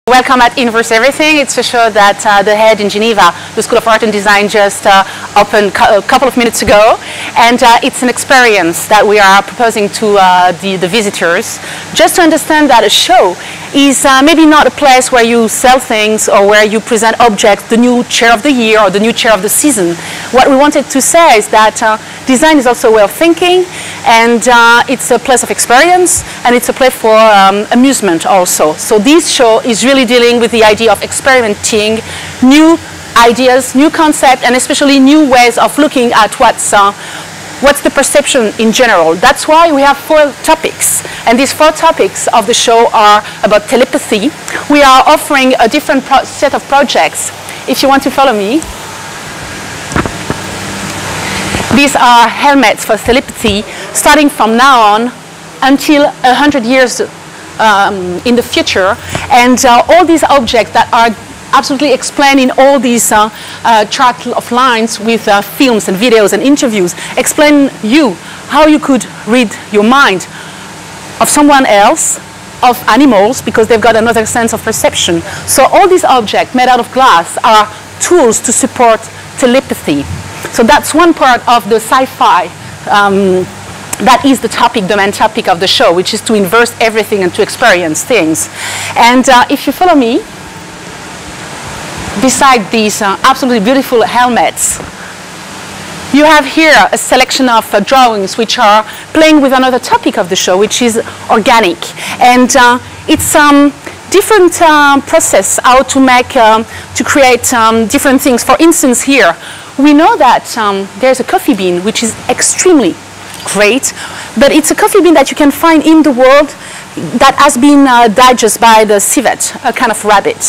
Welcome at Inverse Everything. It's a show that the head in Geneva, the School of Art and Design, just opened a couple of minutes ago. And it's an experience that we are proposing to the visitors, just to understand that a show is maybe not a place where you sell things or where you present objects, the new chair of the year or the new chair of the season. What we wanted to say is that design is also a way of thinking, and it's a place of experience, and it's a place for amusement also. So this show is really dealing with the idea of experimenting new ideas, new concepts, and especially new ways of looking at what's the perception in general. That's why we have 4 topics, and these 4 topics of the show are about telepathy. We are offering a different set of projects. If you want to follow me. These are helmets for telepathy, starting from now on until 100 years in the future, and all these objects that are absolutely explained in all these chart of lines with films and videos and interviews, explain you how you could read your mind of someone else, of animals, because they've got another sense of perception. So all these objects made out of glass are tools to support telepathy. So that's one part of the sci-fi. That is the topic, the main topic of the show, which is to inverse everything and to experience things. And if you follow me, beside these absolutely beautiful helmets, you have here a selection of drawings which are playing with another topic of the show, which is organic. And it's different process how to make, to create different things. For instance, here, we know that there's a coffee bean, which is extremely great, but it's a coffee bean that you can find in the world that has been digested by the civet, a kind of rabbit.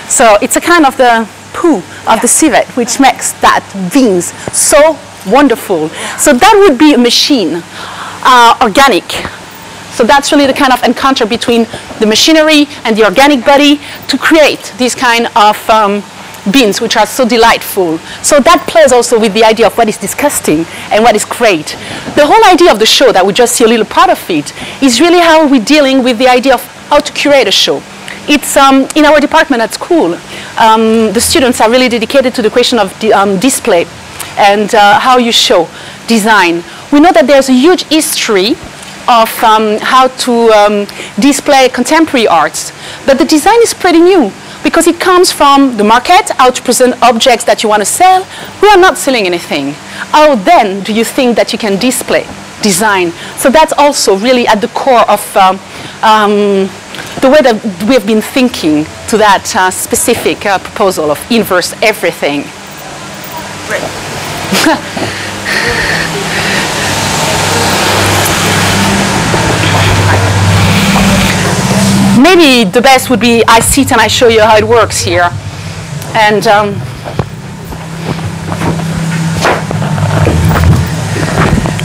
So it's a kind of the poo of the civet, which makes that beans so wonderful. So that would be a machine, organic. So that's really the kind of encounter between the machinery and the organic body to create this kind of beans, which are so delightful. So that plays also with the idea of what is disgusting and what is great. The whole idea of the show, that we just see a little part of it, is really how we're dealing with the idea of how to curate a show. It's in our department at school. The students are really dedicated to the question of display and how you show design. We know that there's a huge history of how to display contemporary arts, but the design is pretty new, because it comes from the market, how to present objects that you want to sell. We are not selling anything. How then do you think that you can display design? So that's also really at the core of the way that we have been thinking to that specific proposal of inverse everything. Great. Maybe the best would be I sit and I show you how it works here. And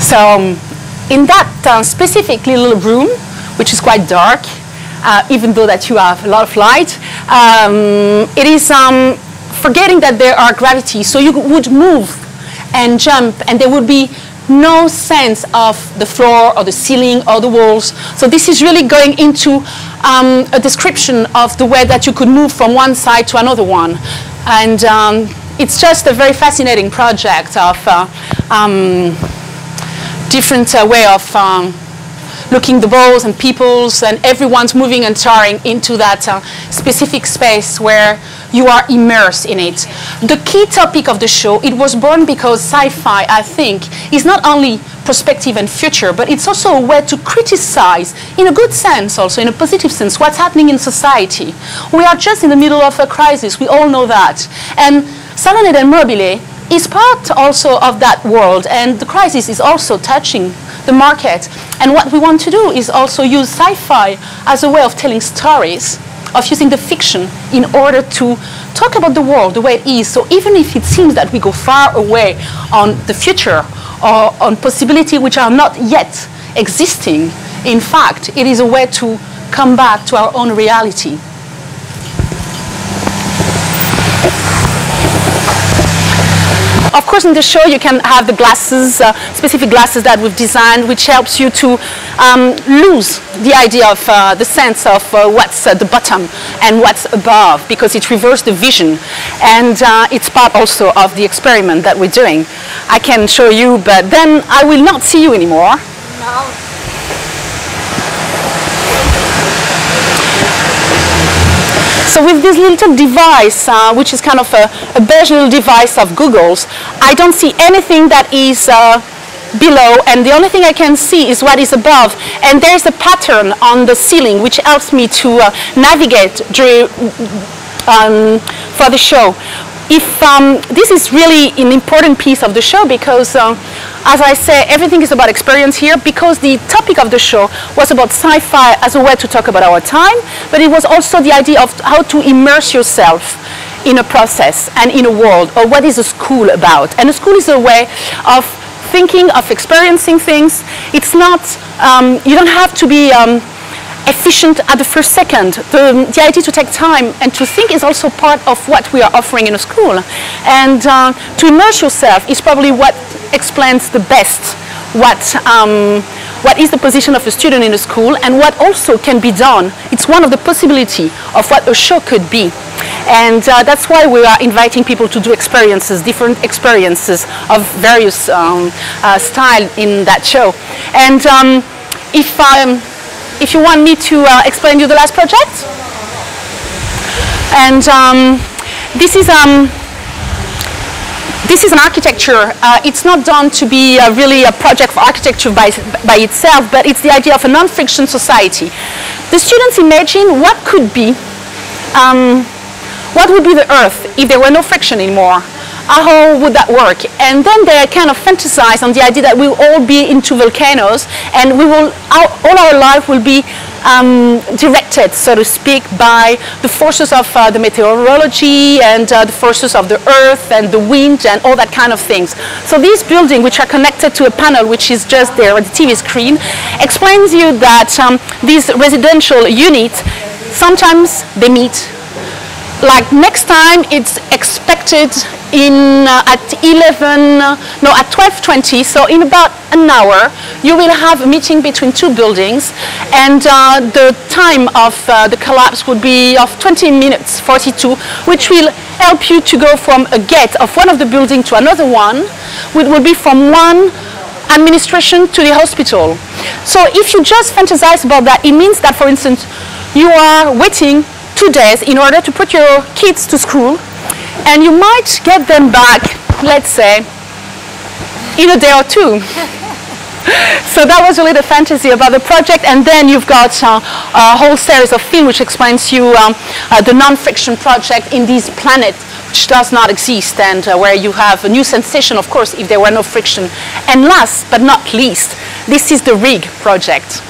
so in that specific little room, which is quite dark, even though that you have a lot of light, it is forgetting that there are gravity. So you would move and jump, and there would be no sense of the floor or the ceiling or the walls. So this is really going into a description of the way that you could move from one side to another one. And it's just a very fascinating project of different way of looking the balls and peoples, and everyone's moving and turning into that specific space where you are immersed in it. The key topic of the show, it was born because sci-fi, I think, is not only perspective and future, but it's also a way to criticize, in a good sense also, in a positive sense, what's happening in society. We are just in the middle of a crisis, we all know that. And Salone del Mobile is part also of that world, and the crisis is also touching the market. And what we want to do is also use sci-fi as a way of telling stories, of using the fiction in order to talk about the world the way it is. So even if it seems that we go far away on the future or on possibilities which are not yet existing, in fact, it is a way to come back to our own reality. Of course, in the show, you can have the glasses, specific glasses that we've designed, which helps you to lose the idea of the sense of what's at the bottom and what's above, because it reverses the vision. And it's part also of the experiment that we're doing. I can show you, but then I will not see you anymore. No. So with this little device, which is kind of a little device of Google's, I don't see anything that is below, and the only thing I can see is what is above. And there's a pattern on the ceiling which helps me to navigate for the show. This is really an important piece of the show because, as I say, everything is about experience here, because the topic of the show was about sci-fi as a way to talk about our time, but it was also the idea of how to immerse yourself in a process and in a world, or what is a school about. And a school is a way of thinking, of experiencing things. It's not, you don't have to be efficient at the first second. The idea to take time and to think is also part of what we are offering in a school. And to immerse yourself is probably what explains the best what is the position of a student in a school and what also can be done. It's one of the possibilities of what a show could be. And that's why we are inviting people to do experiences, different experiences of various styles in that show. And if you want me to explain you the last project. And this is an architecture. It's not done to be really a project for architecture by itself, but it's the idea of a non-friction society. The students imagine what could be, what would be the Earth if there were no friction anymore. How would that work? And then they kind of fantasize on the idea that we'll all be into volcanoes, and we will, all our life will be directed, so to speak, by the forces of the meteorology and the forces of the earth and the wind and all that kind of things. So these buildings, which are connected to a panel which is just there on the TV screen, explains you that these residential units, sometimes they meet. Like next time, it's expected at 12:20, so in about an hour, you will have a meeting between two buildings, and the time of the collapse would be of 20 minutes, 42, which will help you to go from a gate of one of the buildings to another one, which will be from one administration to the hospital. So if you just fantasize about that, it means that, for instance, you are waiting 2 days in order to put your kids to school, and you might get them back, let's say, in a day or two. So that was really the fantasy about the project. And then you've got a whole series of film which explains you the non-friction project in this planet which does not exist, and where you have a new sensation, of course, if there were no friction. And last but not least, this is the rig project.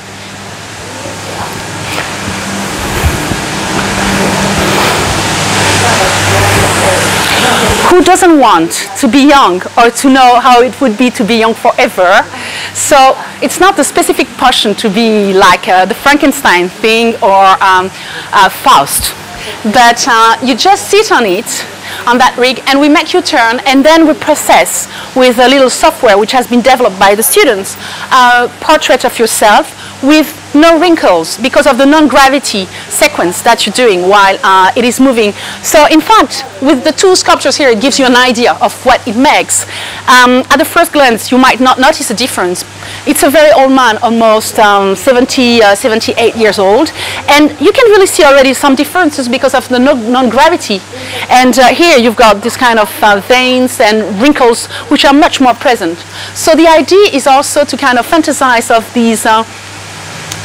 Who doesn't want to be young or to know how it would be to be young forever? So it's not a specific passion to be like the Frankenstein thing or Faust, but you just sit on it, on that rig, and we make you turn, and then we process with a little software which has been developed by the students, a portrait of yourself with no wrinkles because of the non-gravity sequence that you're doing while it is moving. So in fact, with the two sculptures here, it gives you an idea of what it makes. At the first glance, you might not notice a difference. It's a very old man, almost 78 years old, and you can really see already some differences because of the non-gravity. And here you've got this kind of veins and wrinkles which are much more present. So the idea is also to kind of fantasize of these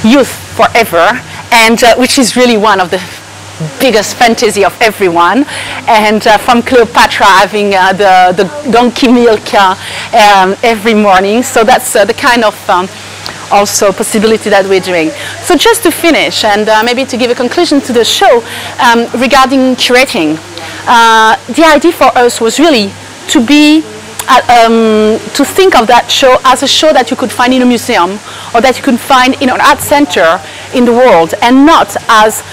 youth forever, and which is really one of the biggest fantasy of everyone. And from Cleopatra having the donkey milk every morning. So that's the kind of also possibility that we're doing. So just to finish, and maybe to give a conclusion to the show regarding curating, the idea for us was really to be to think of that show as a show that you could find in a museum or that you could find in an art center in the world, and not as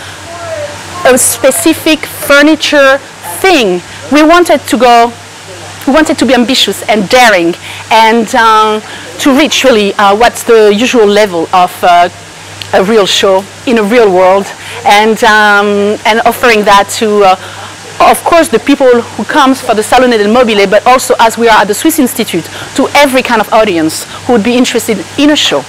a specific furniture thing. We wanted to go we wanted to be ambitious and daring, and to reach really what's the usual level of a real show in a real world, and offering that to, of course, the people who comes for the Salone del Mobile, but also, as we are at the Swiss Institute, to every kind of audience who would be interested in a show.